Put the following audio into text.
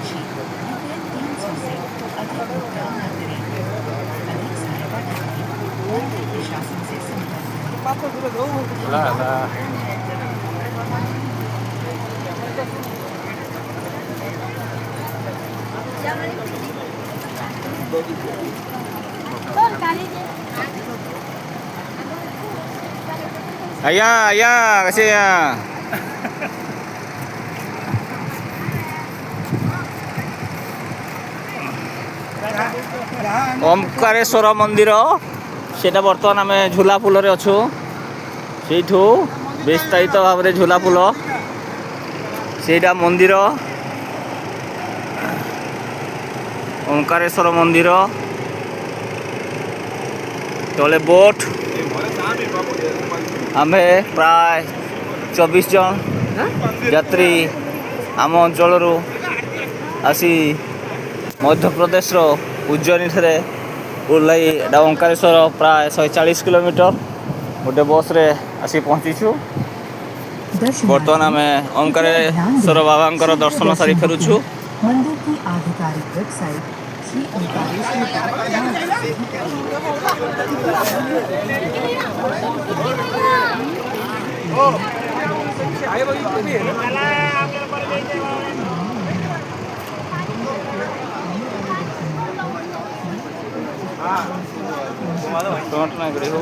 राशि ₹300 से अधिक भुगतान न करें। अधिक सहायता के लिए मंदिर प्रशासन से संपर्क करें। Wala na. Ayan, kasi Omkareshwar मंदिर सेटा बर्तमान आम झूला पुल अच्छु से विस्तारित भाव में झूला पुल सेटा मंदिर ओमकारेश्वर मंदिर तले बोट आम प्राय 24 जन यात्री आम अंचल आसी मध्य प्रदेश उज्जैनी थे ओह्लाई ओंकारेश्वर प्राय 140 किलोमीटर गोटे बस रे आसी पहुँचीछु। बर्तमान आम ओंकारेश्वर बाबा दर्शन सारी फेरुछु। मंदिर की आधिकारिक वेबसाइट श्री टमाटर ना करे हो